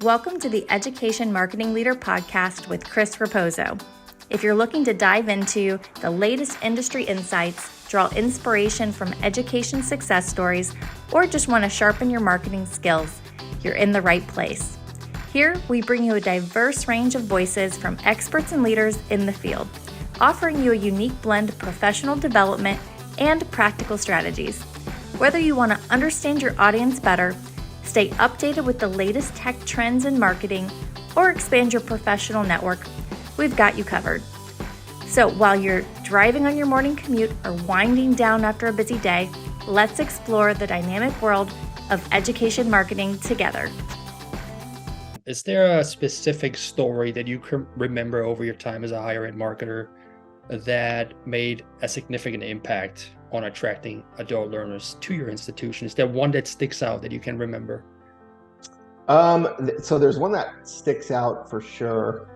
Welcome to the Education Marketing Leader podcast with Chris Raposo. If you're looking to dive into the latest industry insights, draw inspiration from education success stories, or just want to sharpen your marketing skills, you're in the right place. Here, we bring you a diverse range of voices from experts and leaders in the field, offering you a unique blend of professional development and practical strategies. Whether you want to understand your audience better, stay updated with the latest tech trends in marketing, or expand your professional network, we've got you covered. So while you're driving on your morning commute or winding down after a busy day, let's explore the dynamic world of education marketing together. Is there a specific story that you can remember over your time as a higher ed marketer that made a significant impact on attracting adult learners to your institution? Is there one that sticks out that you can remember? So there's one that sticks out for sure.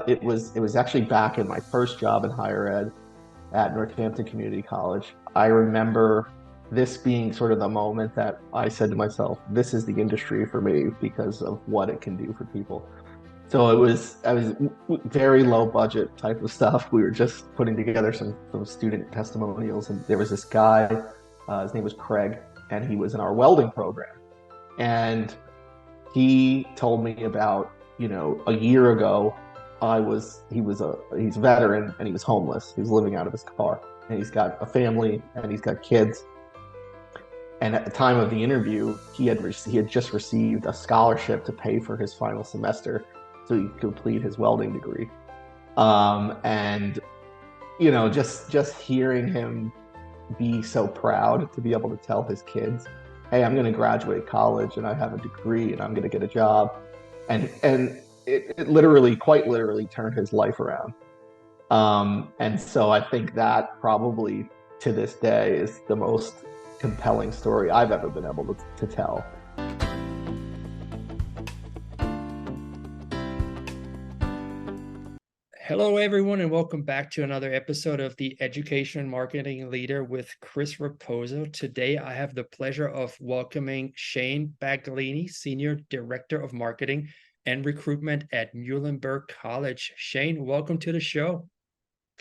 It was actually back in my first job in higher ed at Northampton Community College. I remember this being sort of the moment that I said to myself, this is the industry for me because of what it can do for people. So I was very low budget type of stuff. We were just putting together some student testimonials, and there was this guy, his name was Craig, and he was in our welding program. And he told me about, a year ago, he's a veteran and he was homeless. He was living out of his car, and he's got a family and he's got kids. And at the time of the interview, he had just received a scholarship to pay for his final semester so he could complete his welding degree. And just hearing him be so proud to be able to tell his kids, hey, I'm going to graduate college and I have a degree and I'm going to get a job. And it literally, quite literally turned his life around. And so I think that probably to this day is the most compelling story I've ever been able to tell. Hello, everyone, and welcome back to another episode of the Education Marketing Leader with Chris Raposo. Today, I have the pleasure of welcoming Shane Baglini, Senior Director of Marketing and Recruitment at Muhlenberg College. Shane, welcome to the show.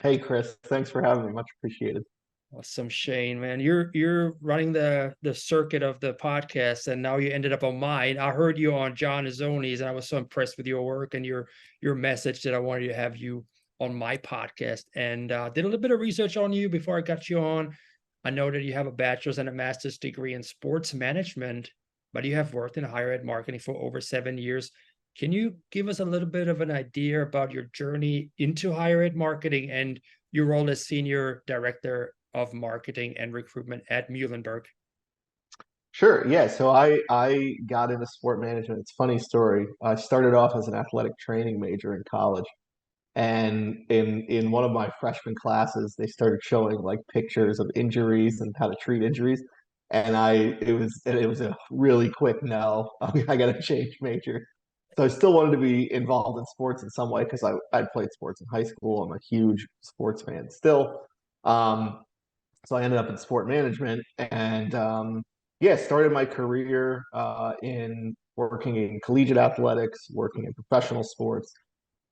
Hey, Chris. Thanks for having me. Much appreciated. Awesome, Shane, man. You're running the circuit of the podcast, and now you ended up on mine. I heard you on John Azzoni's, and I was so impressed with your work and your message that I wanted to have you on my podcast. And did a little bit of research on you before I got you on. I know that you have a bachelor's and a master's degree in sports management, but you have worked in higher ed marketing for over 7 years. Can you give us a little bit of an idea about your journey into higher ed marketing and your role as Senior Director of Marketing and Recruitment at Muhlenberg? Sure. Yeah. So I got into sport management. It's a funny story. I started off as an athletic training major in college. And in one of my freshman classes, they started showing like pictures of injuries and how to treat injuries. And it was a really quick no. I got to change major. So I still wanted to be involved in sports in some way because I'd played sports in high school. I'm a huge sports fan still. So I ended up in sport management and started my career in working in collegiate athletics, working in professional sports.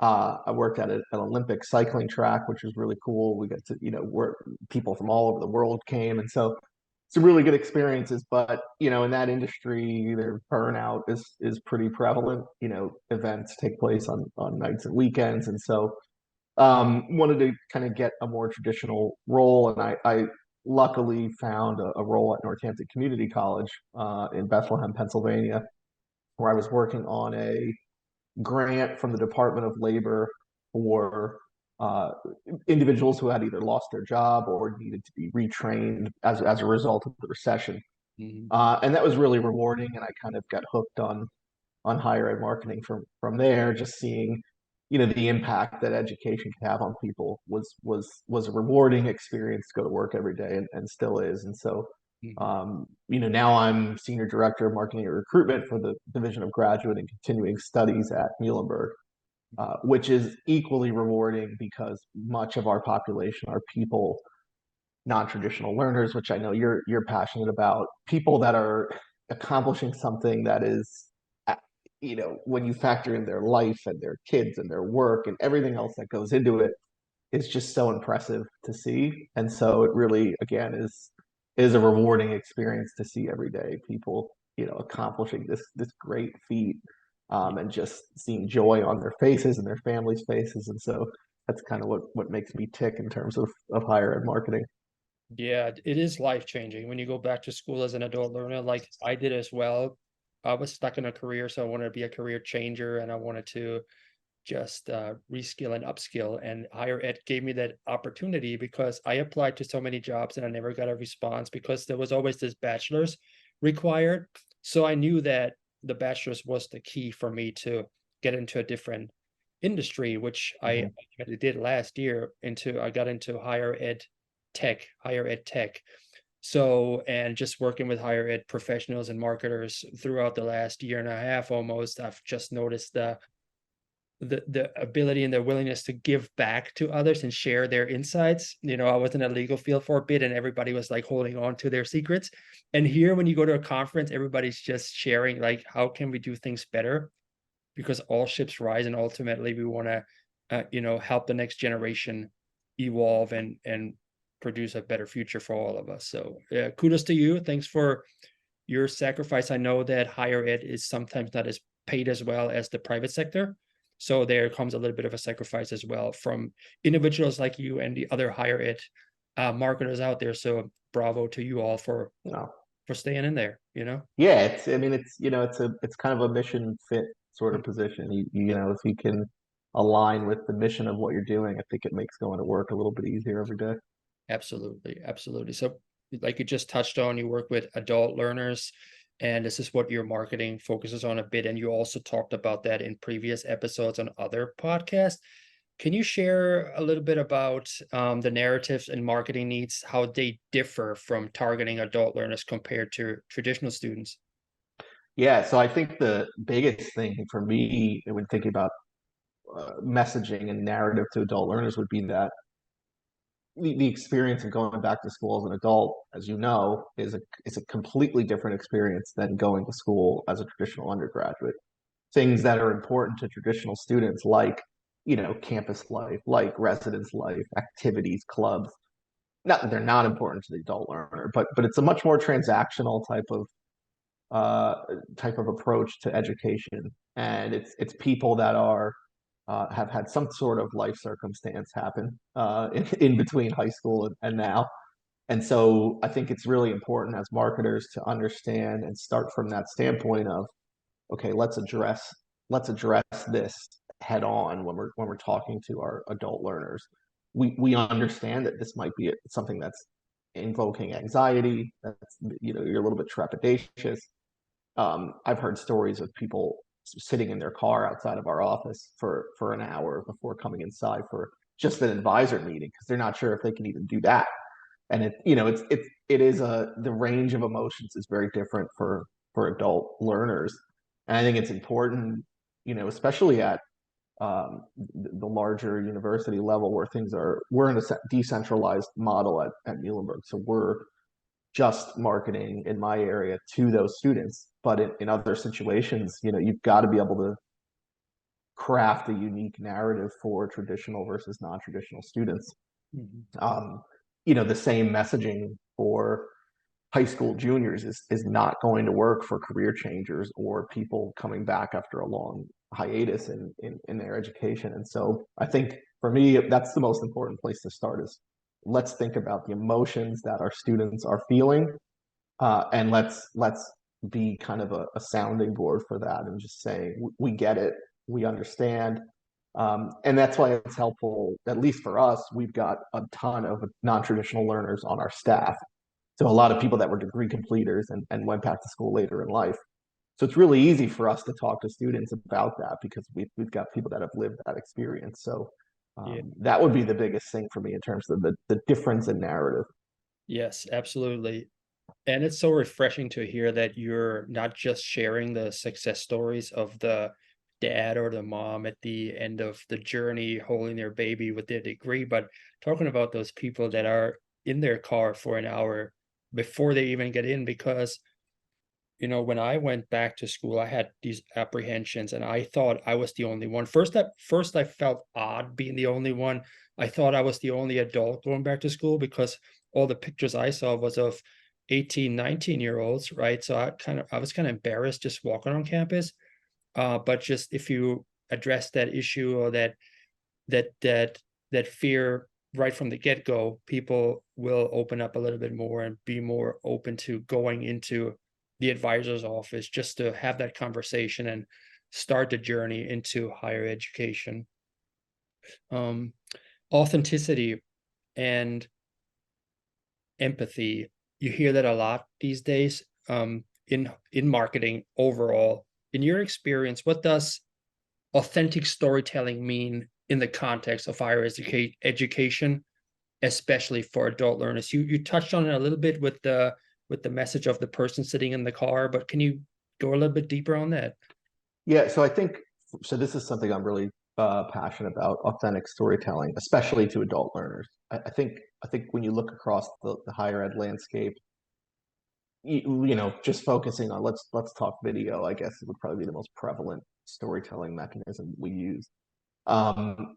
I worked at an Olympic cycling track, which was really cool. We got to, work, people from all over the world came. And so some really good experiences. But, in that industry, their burnout is pretty prevalent. Events take place on nights and weekends. And so wanted to kind of get a more traditional role, and I luckily found a role at Northampton Community College in Bethlehem, Pennsylvania, where I was working on a grant from the Department of Labor for individuals who had either lost their job or needed to be retrained as a result of the recession. Mm-hmm. And that was really rewarding, and I kind of got hooked on higher ed marketing from there. Just seeing the impact that education can have on people was a rewarding experience to go to work every day, and still is. And so now I'm Senior Director of Marketing and Recruitment for the Division of Graduate and Continuing Studies at Muhlenberg, which is equally rewarding because much of our population are people, non-traditional learners, which I know you're passionate about, people that are accomplishing something that is when you factor in their life and their kids and their work and everything else that goes into it, it's just so impressive to see. And so it really, again, is a rewarding experience to see every day people, accomplishing this great feat, and just seeing joy on their faces and their families' faces. And so that's kind of what makes me tick in terms of higher ed marketing. Yeah, it is life changing when you go back to school as an adult learner, like I did as well. I was stuck in a career, so I wanted to be a career changer and I wanted to just reskill and upskill. And higher ed gave me that opportunity because I applied to so many jobs and I never got a response because there was always this bachelor's required. So I knew that the bachelor's was the key for me to get into a different industry, which I Mhm. actually did last year. I got into higher ed tech. So, and just working with higher ed professionals and marketers throughout the last year and a half almost, I've just noticed the ability and the willingness to give back to others and share their insights. I was in a legal field for a bit and everybody was like holding on to their secrets. And here, when you go to a conference, everybody's just sharing, like, how can we do things better? Because all ships rise and ultimately we want to, help the next generation evolve and produce a better future for all of us. So kudos to you. Thanks for your sacrifice. I know that higher ed is sometimes not as paid as well as the private sector. So there comes a little bit of a sacrifice as well from individuals like you and the other higher ed marketers out there. So bravo to you all for You know, staying in there, yeah, I mean, it's kind of a mission fit sort of position. If you can align with the mission of what you're doing, I think it makes going to work a little bit easier every day. Absolutely, absolutely. So, like you just touched on, you work with adult learners, and this is what your marketing focuses on a bit. And you also talked about that in previous episodes on other podcasts. Can you share a little bit about the narratives and marketing needs, how they differ from targeting adult learners compared to traditional students? Yeah, so I think the biggest thing for me when thinking about messaging and narrative to adult learners would be that the experience of going back to school as an adult, as you know, is a completely different experience than going to school as a traditional undergraduate. Things that are important to traditional students, like campus life, like residence life, activities, clubs. Not that they're not important to the adult learner, but it's a much more transactional uh, type of approach to education, and it's people that are have had some sort of life circumstance happen in between high school and now. And so I think it's really important as marketers to understand and start from that standpoint of, okay, let's address this head on when we're talking to our adult learners. We understand that this might be something that's invoking anxiety, that's you're a little bit trepidatious. I've heard stories of people sitting in their car outside of our office for an hour before coming inside for just an advisor meeting because they're not sure if they can even do that. And the range of emotions is very different for adult learners. And I think it's important, especially at the larger university level where we're in a decentralized model at Muhlenberg. So we're just marketing in my area to those students. But in other situations, you've got to be able to craft a unique narrative for traditional versus non-traditional students. Mhm. Um, the same messaging for high school juniors is not going to work for career changers or people coming back after a long hiatus in their education. And so I think for me, that's the most important place to start is let's think about the emotions that our students are feeling, and let's be kind of a sounding board for that and just say we get it, we understand, and that's why it's helpful. At least for us, we've got a ton of non-traditional learners on our staff, so a lot of people that were degree completers and went back to school later in life. So it's really easy for us to talk to students about that because we've got people that have lived that experience. So Yeah. that would be the biggest thing for me in terms of the difference in narrative. Yes, absolutely. And it's so refreshing to hear that you're not just sharing the success stories of the dad or the mom at the end of the journey holding their baby with their degree, but talking about those people that are in their car for an hour before they even get in, because when I went back to school, I had these apprehensions and I thought I was the only one. First I felt odd being the only one. I thought I was the only adult going back to school because all the pictures I saw was of 18, 19-year-olds, right? So I was kind of embarrassed just walking on campus. But just if you address that issue or that that that fear right from the get-go, people will open up a little bit more and be more open to going into the advisor's office just to have that conversation and start the journey into higher education. Um, Authenticity and empathy, you hear that a lot these days, in marketing overall. In your experience, what does authentic storytelling mean in the context of higher education, especially for adult learners? You touched on it a little bit with the message of the person sitting in the car, but can you go a little bit deeper on that? Yeah, so I think so. This is something I'm really passionate about: authentic storytelling, especially to adult learners. I think when you look across the higher ed landscape, just focusing on let's talk video. I guess it would probably be the most prevalent storytelling mechanism we use. Um,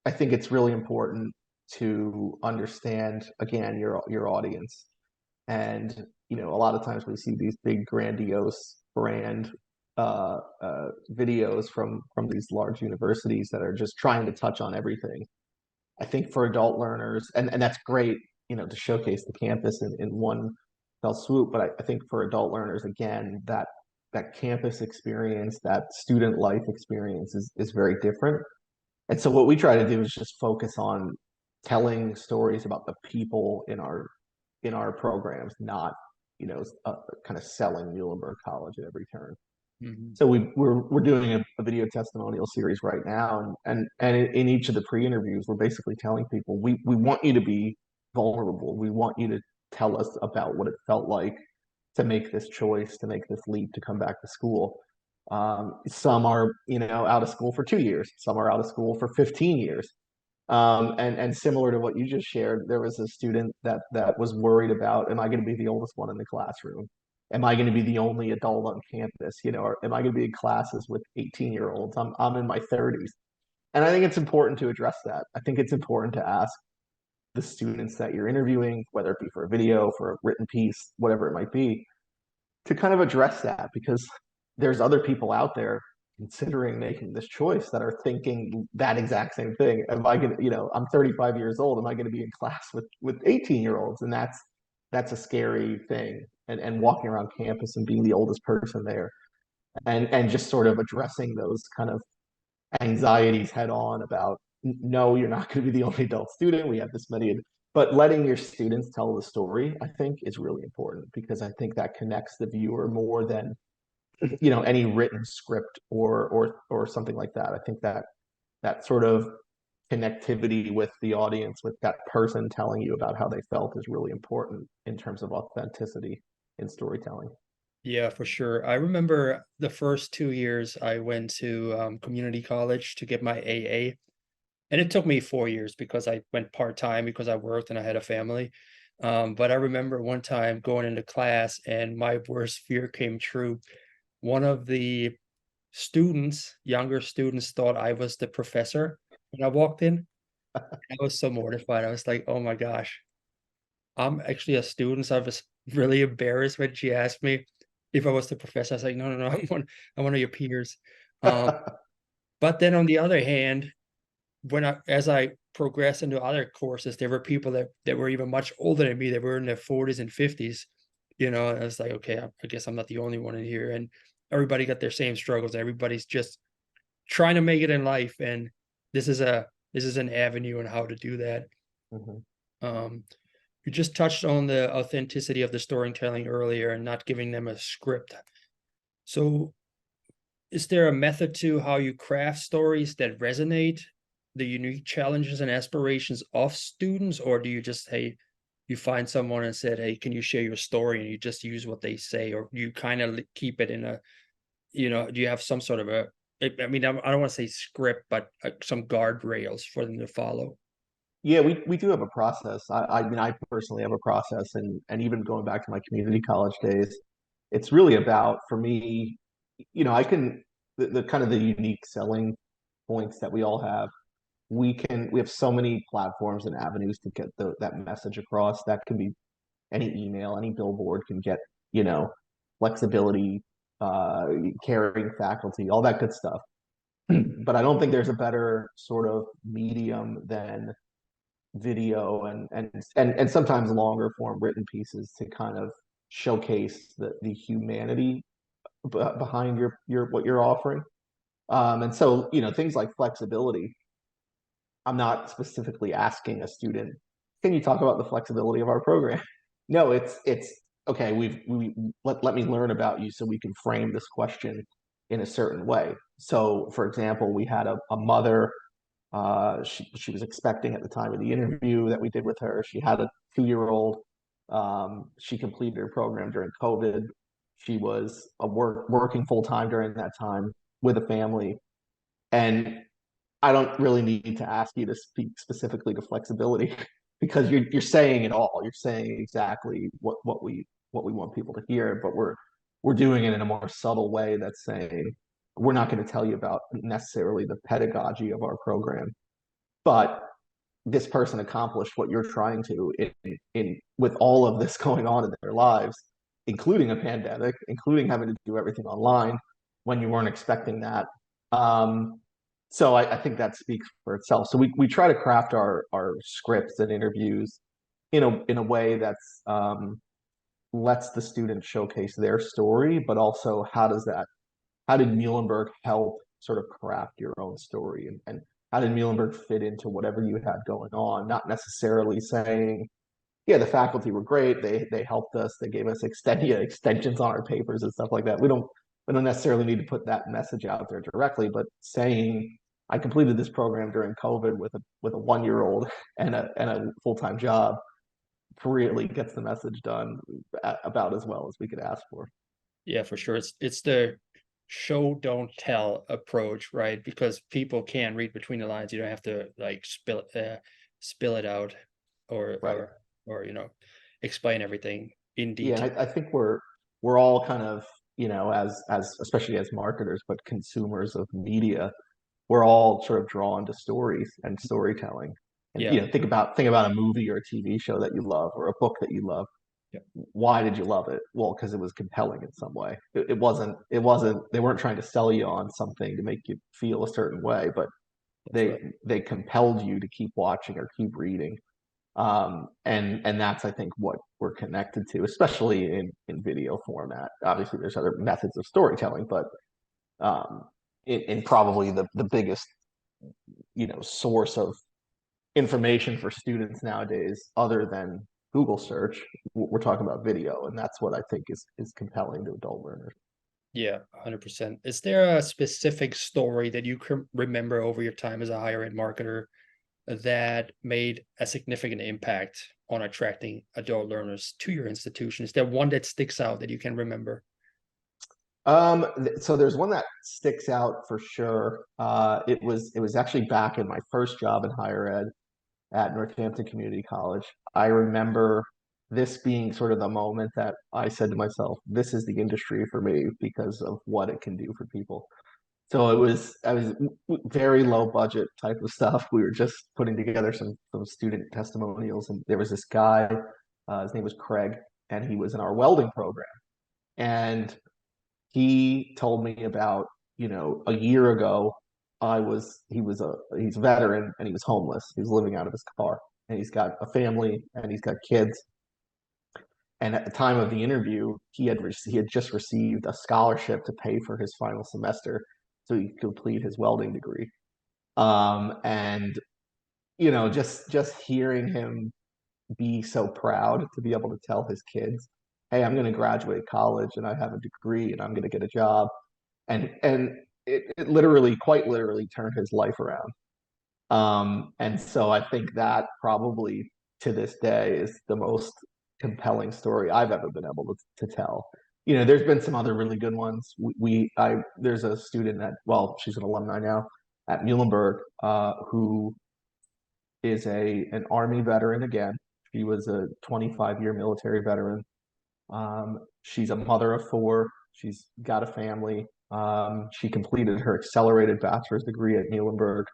I think it's really important to understand again your audience, and a lot of times we see these big grandiose brand videos from these large universities that are just trying to touch on everything. I think for adult learners, and that's great, to showcase the campus in one fell swoop. But I think for adult learners, again, that campus experience, that student life experience is very different. And so what we try to do is just focus on telling stories about the people in our programs, not kind of selling Muhlenberg College at every turn. Mhm. So we're doing a video testimonial series right now, and in each of the pre-interviews, we're basically telling people we want you to be vulnerable. We want you to tell us about what it felt like to make this choice, to make this leap, to come back to school. Some are out of school for 2 years. Some are out of school for 15 years. And similar to what you just shared, there was a student that was worried about, am I going to be the oldest one in the classroom? Am I going to be the only adult on campus? Or am I going to be in classes with 18-year-olds? I'm in my 30s. And I think it's important to address that. I think it's important to ask the students that you're interviewing, whether it be for a video, for a written piece, whatever it might be, to kind of address that, because there's other people out there considering making this choice that are thinking that exact same thing. Am I going to, I'm 35 years old. Am I going to be in class with 18-year-olds? And that's a scary thing. And walking around campus and being the oldest person there, and just sort of addressing those kind of anxieties head on about, no, you're not going to be the only adult student. We have this many, but letting your students tell the story, I think, is really important, because I think that connects the viewer more than any written script or something like that. I think that sort of connectivity with the audience, with that person telling you about how they felt, is really important in terms of authenticity in storytelling. Yeah, for sure. I remember the first 2 years I went to community college to get my AA. And it took me 4 years because I went part-time because I worked and I had a family. But I remember one time going into class and my worst fear came true. One of the younger students, thought I was the professor when I walked in. I was so mortified. I was like, oh my gosh, I'm actually a student. So I was really embarrassed when she asked me if I was the professor. I was like, no, no, no, I'm one of your peers. Um, but then on the other hand, as I progressed into other courses, there were people that were even much older than me. They were in their 40s and 50s, and I was like, okay, I guess I'm not the only one in here. And everybody got their same struggles. Everybody's just trying to make it in life. And this is an avenue on how to do that. Mhm. Um, you just touched on the authenticity of the storytelling earlier and not giving them a script. So is there a method to how you craft stories that resonate the unique challenges and aspirations of students? Or do you just, hey, you find someone and said, hey, can you share your story? And you just use what they say, or you kind of keep it in do you have some sort of I mean, I don't want to say script, but some guardrails for them to follow? Yeah, we do have a process. I mean, I personally have a process, and even going back to my community college days, it's really about, for me, I can, the kind of the unique selling points that we all have. We have so many platforms and avenues to get that message across. That can be any email, any billboard can get, flexibility, caring faculty, all that good stuff. But I don't think there's a better sort of medium than video and sometimes longer form written pieces to kind of showcase the humanity behind your what you're offering. And so, things like flexibility, I'm not specifically asking a student, can you talk about the flexibility of our program? No, it's okay, let me learn about you so we can frame this question in a certain way. So, for example, we had a mother, she was expecting at the time of the interview that we did with her. She had a 2-year-old. She completed her program during COVID. She was working full time during that time with a family. And I don't really need to ask you to speak specifically to flexibility because you're saying it all. You're saying exactly what we want people to hear, but we're doing it in a more subtle way that's saying we're not going to tell you about necessarily the pedagogy of our program, but this person accomplished what you're trying to in with all of this going on in their lives, including a pandemic, including having to do everything online when you weren't expecting that. So I think that speaks for itself. So we try to craft our scripts and interviews in a way that's lets the student showcase their story, but also how did Muhlenberg help sort of craft your own story, and how did Muhlenberg fit into whatever you had going on? Not necessarily saying, yeah, the faculty were great. They helped us. They gave us extensions on our papers and stuff like that. We don't necessarily need to put that message out there directly, but saying I completed this program during COVID with a 1-year-old and a full-time job really gets the message done about as well as we could ask for. Yeah, for sure. It's the show don't tell approach, right? Because people can read between the lines. You don't have to like spill it out or Right. or explain everything in Yeah, detail. I think we're all kind of, as especially as marketers, but consumers of media, we're all sort of drawn to stories and storytelling. And Yeah. Think about a movie or a TV show that you love or a book that you love. Yeah. Why did you love it? Well, because it was compelling in some way. It wasn't they weren't trying to sell you on something to make you feel a certain way, but That's they right. they compelled you to keep watching or keep reading. And that's, I think, what we're connected to, especially in video format. Obviously, there's other methods of storytelling, but um, in probably the biggest, source of information for students nowadays, other than Google search, we're talking about video, and that's what I think is compelling to adult learners. Yeah, 100%. Is there a specific story that you can remember over your time as a higher ed marketer that made a significant impact on attracting adult learners to your institution? Is there one that sticks out that you can remember? So there's one that sticks out for sure. It was actually back in my first job in higher ed at Northampton Community College. I remember this being sort of the moment that I said to myself, this is the industry for me because of what it can do for people. So I was very low budget type of stuff. We were just putting together some student testimonials, and there was this guy, his name was Craig, and he was in our welding program. And he told me about, a year ago, he's a veteran and he was homeless. He was living out of his car, and he's got a family and he's got kids. And at the time of the interview, he had just received a scholarship to pay for his final semester so he could complete his welding degree. And just hearing him be so proud to be able to tell his kids, "Hey, I'm going to graduate college and I have a degree and I'm going to get a job," and it literally, quite literally, turned his life around. And so I think that probably to this day is the most compelling story I've ever been able to tell. There's been some other really good ones. There's a student well, she's an alumni now at Muhlenberg, who is an Army veteran again. She was a 25-year military veteran. She's a mother of four. She's got a family. She completed her accelerated bachelor's degree at Muhlenberg.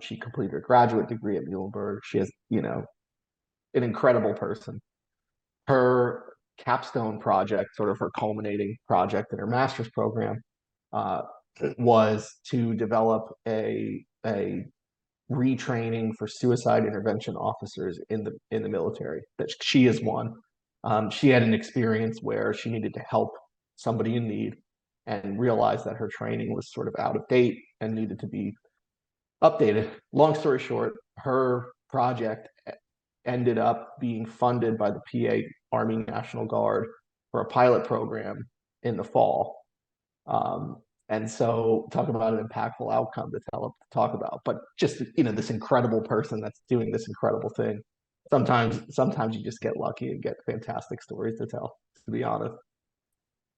She completed her graduate degree at Muhlenberg. She has, an incredible person. Her capstone project, sort of her culminating project in her master's program, uh, was to develop a retraining for suicide intervention officers in the military. That she is one. She had an experience where she needed to help somebody in need and realized that her training was sort of out of date and needed to be updated. Long story short, her project ended up being funded by the PA Army National Guard for a pilot program in the fall. And so talk about an impactful outcome to talk about, but just, this incredible person that's doing this incredible thing. Sometimes you just get lucky and get fantastic stories to tell, to be honest.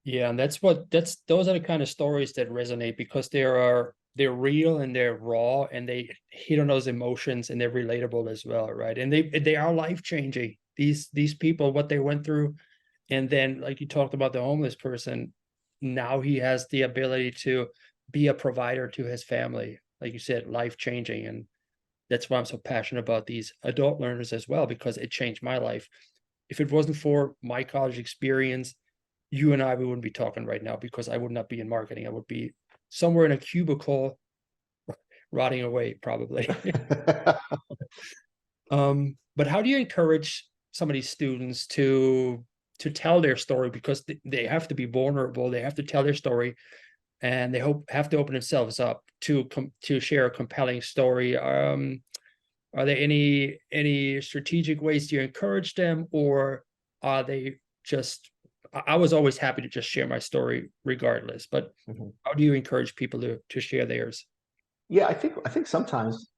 Yeah, and those are the kind of stories that resonate because they're real and they're raw and they hit on those emotions and they're relatable as well, right? And they are life-changing. These people, what they went through, and then like you talked about the homeless person, now he has the ability to be a provider to his family. Like you said, life-changing. And that's why I'm so passionate about these adult learners as well, because it changed my life. If it wasn't for my college experience, you and I, we wouldn't be talking right now because I would not be in marketing. I would be somewhere in a cubicle rotting away, probably. But how do you encourage some of these students to tell their story? Because they have to be vulnerable, they have to tell their story, and they have to open themselves up to share a compelling story. Are there any strategic ways to encourage them, or are they just? I was always happy to just share my story regardless, but how do you encourage people to share theirs? Yeah, I think sometimes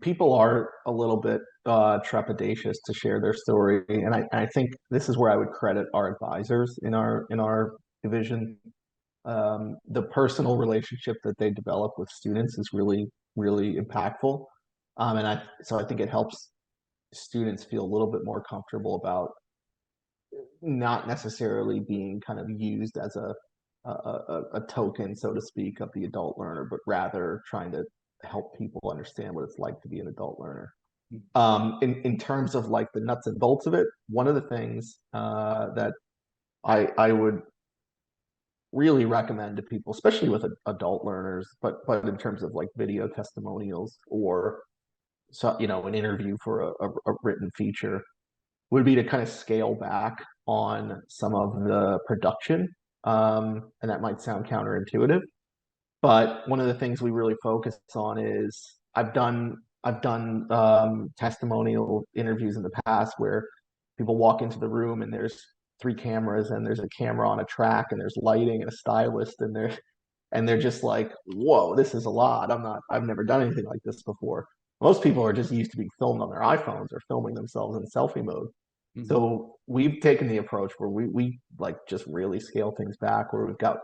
people are a little bit trepidatious to share their story, and I think this is where I would credit our advisors in our division. The personal relationship that they develop with students is really, really impactful. And I think it helps students feel a little bit more comfortable about not necessarily being kind of used as a token, so to speak, of the adult learner, but rather trying to help people understand what it's like to be an adult learner. In terms of like the nuts and bolts of it, one of the things that I would really recommend to people, especially with adult learners, but in terms of like video testimonials or an interview for a written feature, would be to kind of scale back on some of the production. And that might sound counterintuitive, but one of the things we really focus on is I've done testimonial interviews in the past where people walk into the room and there's three cameras and there's a camera on a track and there's lighting and a stylist and they're just like, whoa, this is a lot. I've never done anything like this before. Most people are just used to being filmed on their iPhones or filming themselves in selfie mode. So we've taken the approach where we like just really scale things back, where we've got,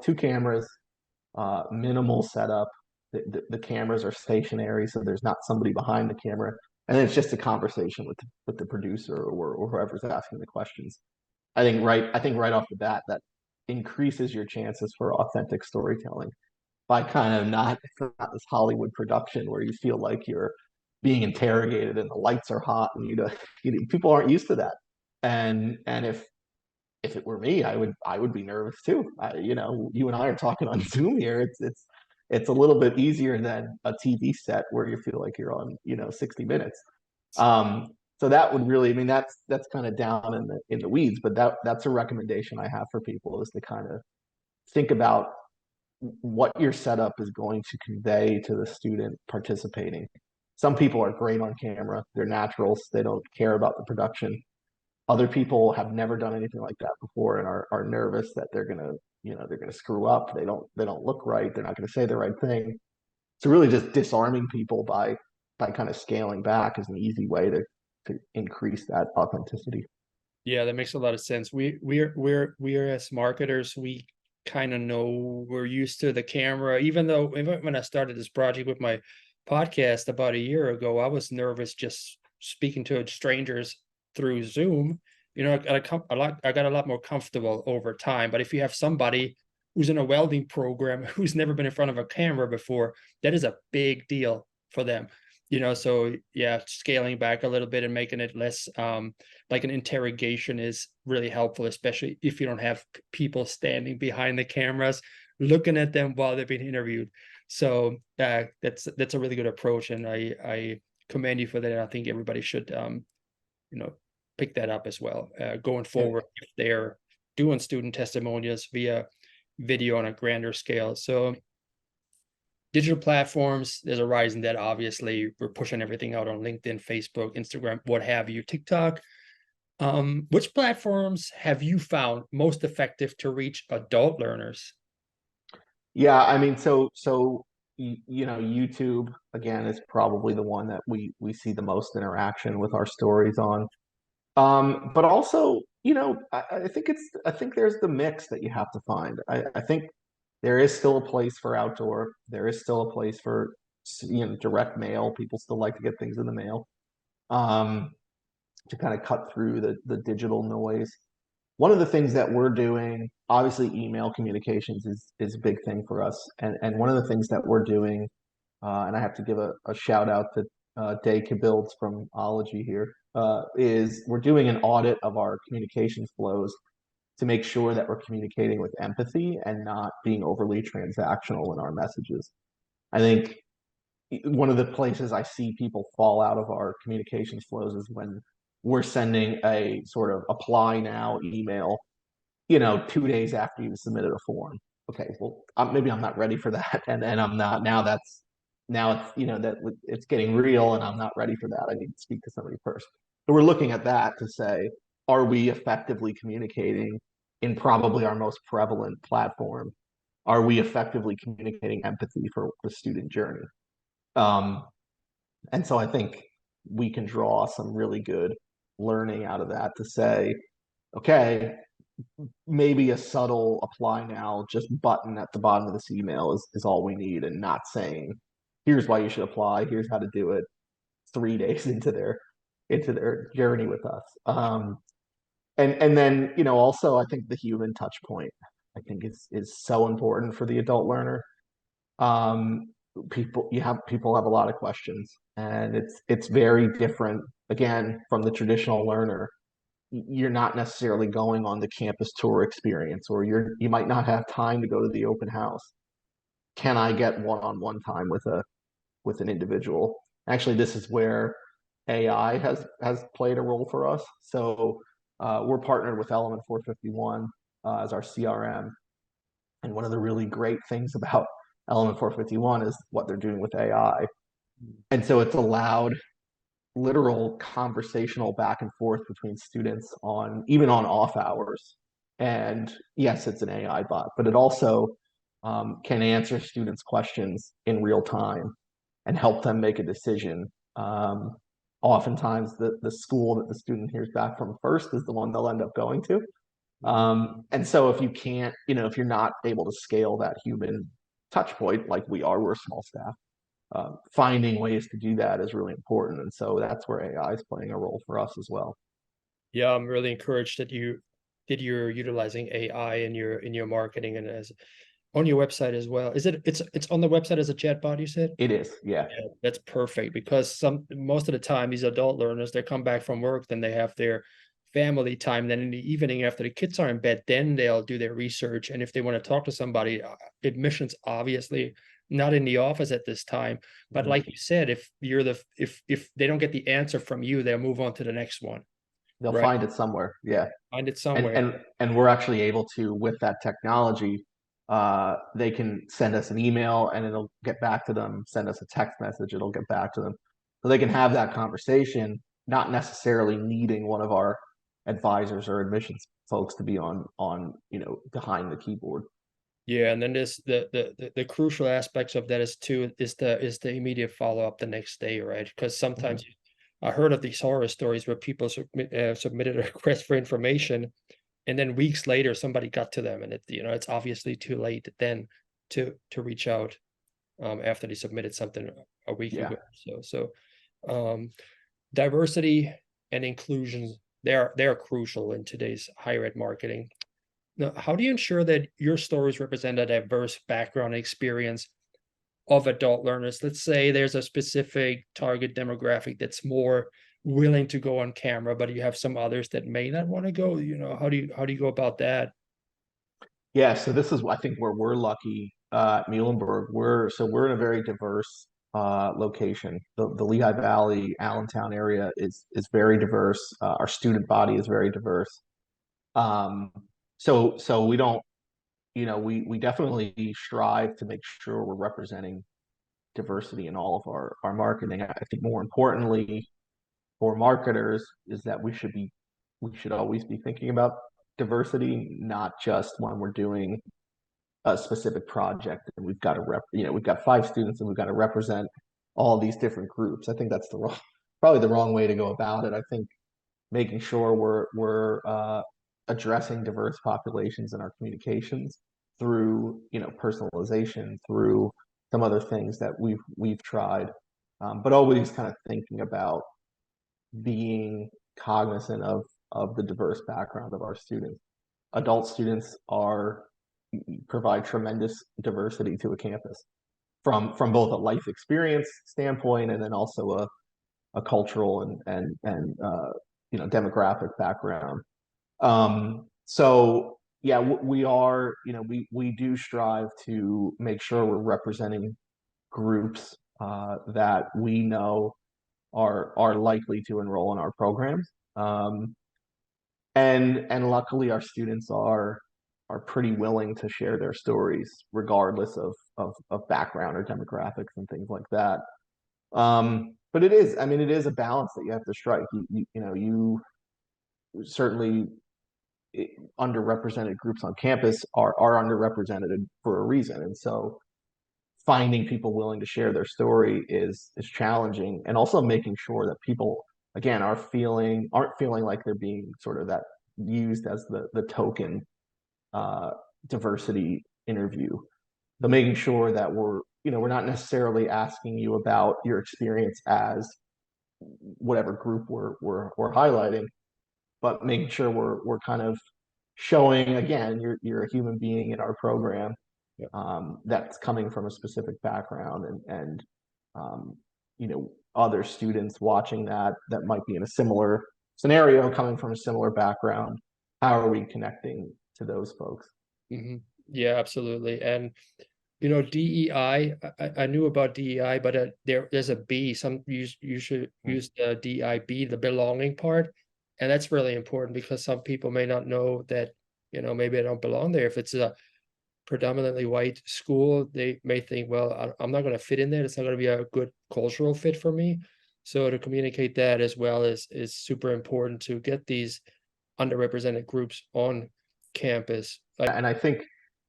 two cameras, minimal setup. The cameras are stationary, so there's not somebody behind the camera, and it's just a conversation with the producer or whoever's asking the questions. I think right off the bat that increases your chances for authentic storytelling by kind of not this Hollywood production where you feel like you're being interrogated and the lights are hot and people aren't used to that. And if it were me, I would be nervous too. You and I are talking on Zoom here. It's a little bit easier than a TV set where you feel like you're on 60 Minutes. So that would really, I mean, that's kind of down in the weeds, but that's a recommendation I have for people, is to kind of think about what your setup is going to convey to the student participating. Some people are great on camera; they're naturals. They don't care about the production. Other people have never done anything like that before and are nervous that they're gonna screw up. They don't look right. They're not gonna say the right thing. So really, just disarming people by kind of scaling back is an easy way to increase that authenticity. Yeah, that makes a lot of sense. We're as marketers, we kind of know, we're used to the camera. Even when I started this project with my podcast about a year ago, I was nervous just speaking to strangers through Zoom I got a lot more comfortable over time. But if you have somebody who's in a welding program who's never been in front of a camera before, that is a big deal for them. So yeah, scaling back a little bit and making it less like an interrogation is really helpful, especially if you don't have people standing behind the cameras looking at them while they're being interviewed. So that's a really good approach, and I commend you for that. I think everybody should pick that up as well going forward if they're doing student testimonials via video on a grander scale. So digital platforms, there's a rise in that. Obviously, we're pushing everything out on LinkedIn, Facebook, Instagram, what have you, TikTok. Which platforms have you found most effective to reach adult learners? Yeah, I mean, YouTube again is probably the one that we see the most interaction with our stories on. But also, I think there's the mix that you have to find. I think there is still a place for outdoor. There is still a place for direct mail. People still like to get things in the mail, um, to kind of cut through the digital noise. One of the things that we're doing, obviously, email communications is a big thing for us, and one of the things that we're doing, and I have to give a shout out to Day Kibilds from Ology here, is we're doing an audit of our communications flows to make sure that we're communicating with empathy and not being overly transactional in our messages. I think one of the places I see people fall out of our communications flows is when we're sending a sort of apply now email, 2 days after you've submitted a form. Okay, well, maybe I'm not ready for that, and I'm not now. Now it's that it's getting real, and I'm not ready for that. I need to speak to somebody first. So we're looking at that to say, are we effectively communicating in probably our most prevalent platform? Are we effectively communicating empathy for the student journey? Um, and so I think we can draw some really good learning out of that to say, okay, maybe a subtle apply now just button at the bottom of this email is all we need, and not saying, here's why you should apply, here's how to do it 3 days into their journey with us. And then, also I think the human touch point, I think is so important for the adult learner. Um, people have a lot of questions, and it's very different again from the traditional learner. You're not necessarily going on the campus tour experience, or you might not have time to go to the open house. Can I get one-on-one time with an individual? Actually, this is where AI has played a role for us. So we're partnered with Element 451 as our CRM. And one of the really great things about Element 451 is what they're doing with AI. And so it's allowed literal conversational back and forth between students even on off hours. And yes, it's an AI bot, but it also can answer students' questions in real time and help them make a decision. Oftentimes, the school that the student hears back from first is the one they'll end up going to. And so if you can't, if you're not able to scale that human touch point like we're a small staff, finding ways to do that is really important. And so that's where AI is playing a role for us as well. Yeah, I'm really encouraged that you're utilizing AI in your marketing and as on your website as well. It's on the website as a chatbot, you said? It is, yeah. Yeah, that's perfect, because most of the time these adult learners, they come back from work, then they have their family time, then in the evening after the kids are in bed, then they'll do their research, and if they want to talk to somebody, admissions obviously not in the office at this time, but like you said, if they don't get the answer from you, they'll move on to the next one. They'll Right. find it somewhere, yeah. Find it And somewhere. and we're actually able to, with that technology, they can send us an email and it'll get back to them, send us a text message, it'll get back to them. So they can have that conversation, not necessarily needing one of our advisors or admissions folks to be on behind the keyboard. Yeah, and then there's the crucial aspects of that is the immediate follow-up the next day, right? Because sometimes I heard of these horror stories where people submitted a request for information, and then weeks later somebody got to them, and it's obviously too late then to reach out after they submitted something a week Yeah. ago. So diversity and inclusion they're crucial in today's higher ed marketing. Now, how do you ensure that your stories represent a diverse background and experience of adult learners? Let's say there's a specific target demographic that's more willing to go on camera, but you have some others that may not want to go. How do you go about that? Yeah, so this is I think where we're lucky at Muhlenberg. We're in a very diverse location. The Lehigh Valley, Allentown area is very diverse. Our student body is very diverse. Um, so we don't, we definitely strive to make sure we're representing diversity in all of our marketing. I think more importantly for marketers is that we should always be thinking about diversity, not just when we're doing a specific project and we've got to we've got 5 students and we've got to represent all these different groups. I think that's probably the wrong way to go about it. I think making sure we're addressing diverse populations in our communications through personalization, through some other things that we've tried, but always kind of thinking about being cognizant of the diverse background of our students. Adult students provide tremendous diversity to a campus from both a life experience standpoint and then also a cultural and demographic background. So yeah, we are, we do strive to make sure we're representing groups that we know are likely to enroll in our programs. And luckily our students are pretty willing to share their stories regardless of background or demographics and things like that. But it is, I mean, it is a balance that you have to strike. You certainly underrepresented groups on campus are underrepresented for a reason. And so finding people willing to share their story is challenging, and also making sure that people again aren't feeling like they're being sort of that used as the token uh, diversity interview. But making sure that we're not necessarily asking you about your experience as whatever group we're highlighting, but making sure we're kind of showing again you're a human being in our program. Yeah. That's coming from a specific background, and um, other students watching that might be in a similar scenario, coming from a similar background. How are we connecting to those folks? Mhm. Yeah, absolutely. And DEI, I knew about DEI, but there's a B. You should use the DIB, the belonging part, and that's really important because some people may not know that maybe I don't belong there. If it's a predominantly white school, they may think, well, I'm not going to fit in there. It's not going to be a good cultural fit for me. So to communicate that as well is super important to get these underrepresented groups on campus. And I think,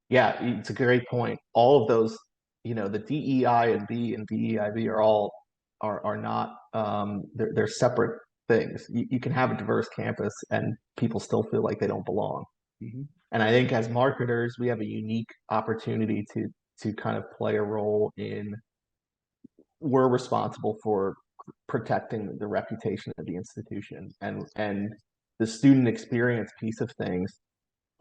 yeah, it's a great point. All of those, the DEI and B and DEIB are all are not they're separate things. You can have a diverse campus and people still feel like they don't belong. Mhm. And I think as marketers, we have a unique opportunity to kind of play a role in we're responsible for protecting the reputation of the institution and the student experience piece of things.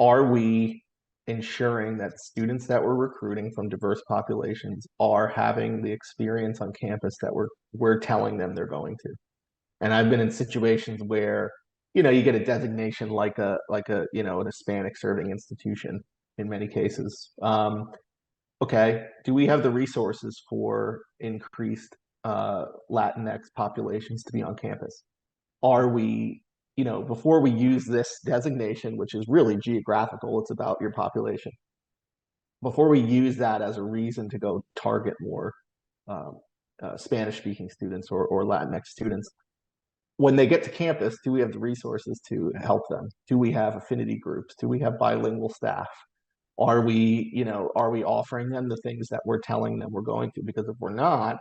Are we ensuring that students that we're recruiting from diverse populations are having the experience on campus that we're telling them they're going to? And I've been in situations where, you get a designation like an Hispanic serving institution in many cases. Okay, do we have the resources for increased Latinx populations to be on campus? Are we, before we use this designation, which is really geographical, it's about your population, before we use that as a reason to go target more um, Spanish speaking students or Latinx students, when they get to campus, do we have the resources to help them? Do we have affinity groups? Do we have bilingual staff? Are we offering them the things that we're telling them we're going to? Because if we're not,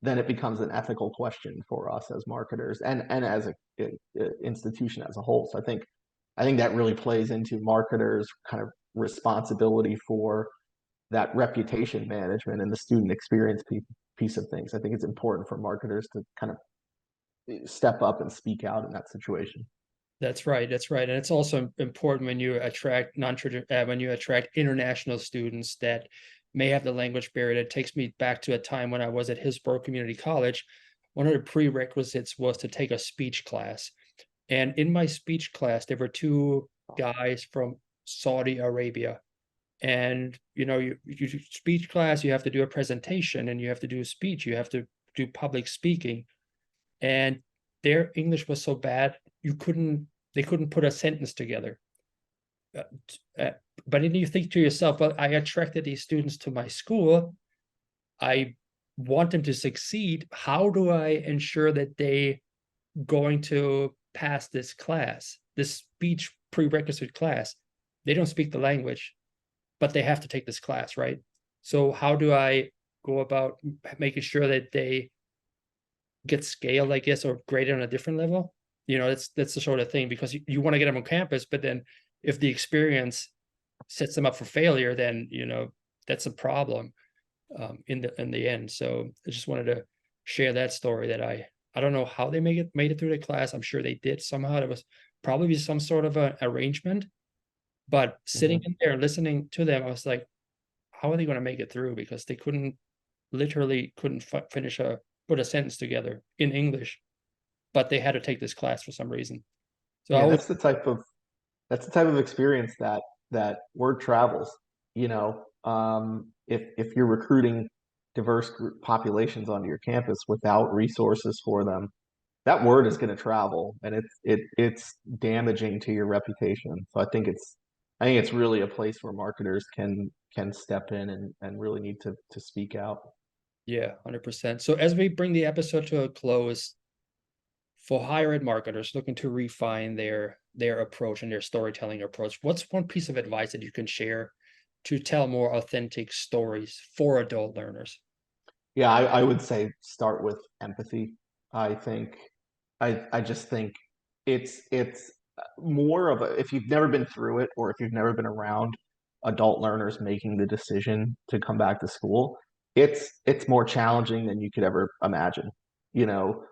then it becomes an ethical question for us as marketers and as a institution as a whole. So I think that really plays into marketers' kind of responsibility for that reputation management and the student experience piece of things. I think it's important for marketers to kind of step up and speak out in that situation. That's right. That's right. And it's also important when you attract when you attract international students that may have the language barrier. It takes me back to a time when I was at Hillsborough Community College. One of the prerequisites was to take a speech class. And in my speech class, there were two guys from Saudi Arabia. And you speech class, you have to do a presentation and you have to do a speech, you have to do public speaking. And their English was so bad, they couldn't put a sentence together. But then you think to yourself, well, I attracted these students to my school. I want them to succeed. How do I ensure that they going to pass this class, this speech prerequisite class? They don't speak the language, but they have to take this class, right? So how do I go about making sure that they get scaled, I guess, or graded on a different level? That's the sort of thing, because you want to get them on campus, but then if the experience sets them up for failure, then that's a problem in the end. So I just wanted to share that story, that I don't know how they made it through the class. I'm sure they did somehow. There was probably some sort of an arrangement, but sitting in there and listening to them, I was like, how are they going to make it through? Because they literally couldn't put a sentence together in English, but they had to take this class for some reason. So Yeah, that's the type of experience that word travels. If you're recruiting diverse populations onto your campus without resources for them, that word is going to travel, and it's damaging to your reputation. So I think it's really a place where marketers can step in and really need to speak out. yeah, 100%. So as we bring the episode to a close, for higher ed marketers looking to refine their approach and their storytelling approach, what's one piece of advice that you can share to tell more authentic stories for adult learners? Yeah, I would say start with empathy. I think I just think it's more of a, if you've never been through it or if you've never been around adult learners making the decision to come back to school, it's more challenging than you could ever imagine. You know,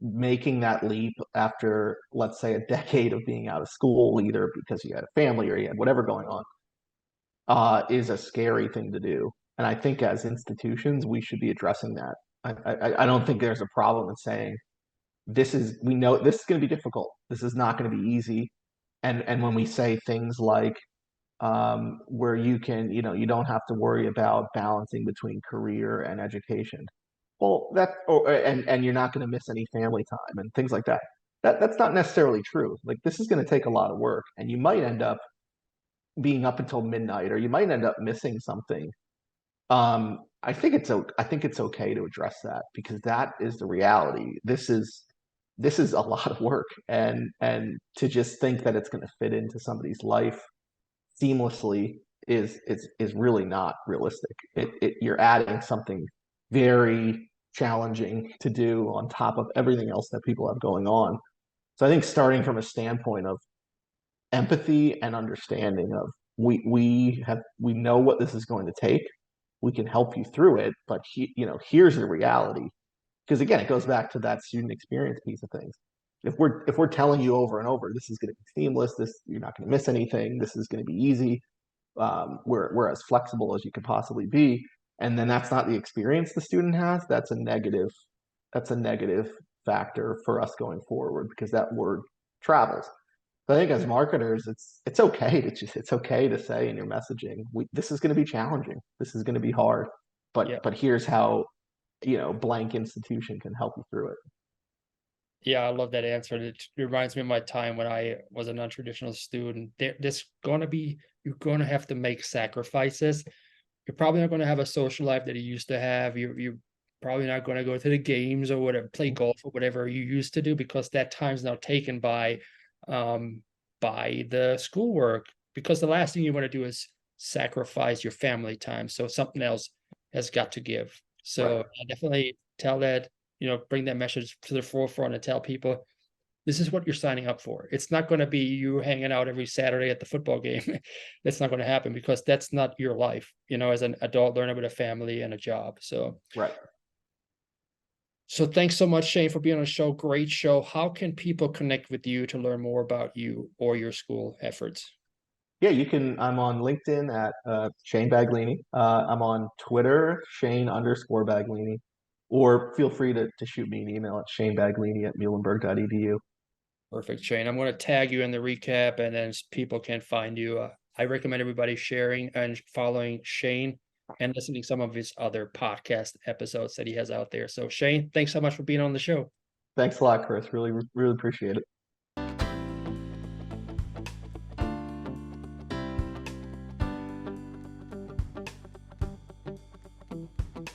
making that leap after, let's say, a decade of being out of school, either because you had a family or you had whatever going on, is a scary thing to do. And I think as institutions, we should be addressing that. I don't think there's a problem in saying we know this is going to be difficult. This is not going to be easy. And when we say things like, where you don't have to worry about balancing between career and education. Well, and you're not going to miss any family time and things like that. That's not necessarily true. Like, this is going to take a lot of work, and you might end up being up until midnight, or you might end up missing something. I think it's okay to address that, because that is the reality. This is a lot of work, and to just think that it's going to fit into somebody's life seamlessly is really not realistic. You're adding something very challenging to do on top of everything else that people have going on. So I think starting from a standpoint of empathy and understanding of, we know what this is going to take. We can help you through it, but here's the reality. Because again, it goes back to that student experience piece of things. If we're telling you over and over, this is going to be seamless, you're not going to miss anything, this is going to be easy, we're as flexible as you could possibly be, and then that's not the experience the student has, that's a negative factor for us going forward, because that word travels. So I think as marketers, it's okay to say in your messaging, this is going to be challenging, this is going to be hard, but here's how blank institution can help you through it. Yeah, I love that answer. It reminds me of my time when I was a non-traditional student. You're gonna have to make sacrifices. You're probably not going to have a social life that you used to have. You're probably not going to go to the games or whatever, play golf or whatever you used to do, because that time's now taken by the schoolwork. Because the last thing you want to do is sacrifice your family time. So something else has got to give. So Right. I definitely tell that, bring that message to the forefront and tell people this is what you're signing up for. It's not going to be you hanging out every Saturday at the football game. That's not going to happen, because that's not your life, as an adult learner with a family and a job. So Right. So thanks so much, Shane, for being on the show. Great show. How can people connect with you to learn more about you or your school efforts? Yeah, you can. I'm on LinkedIn at Shane Baglini. I'm on Twitter, Shane_Baglini, or feel free to shoot me an email at shanebaglini@muhlenberg.edu. Perfect, Shane. I'm going to tag you in the recap, and then people can find you. I recommend everybody sharing and following Shane and listening to some of his other podcast episodes that he has out there. So, Shane, thanks so much for being on the show. Thanks a lot, Chris. Really, really appreciate it.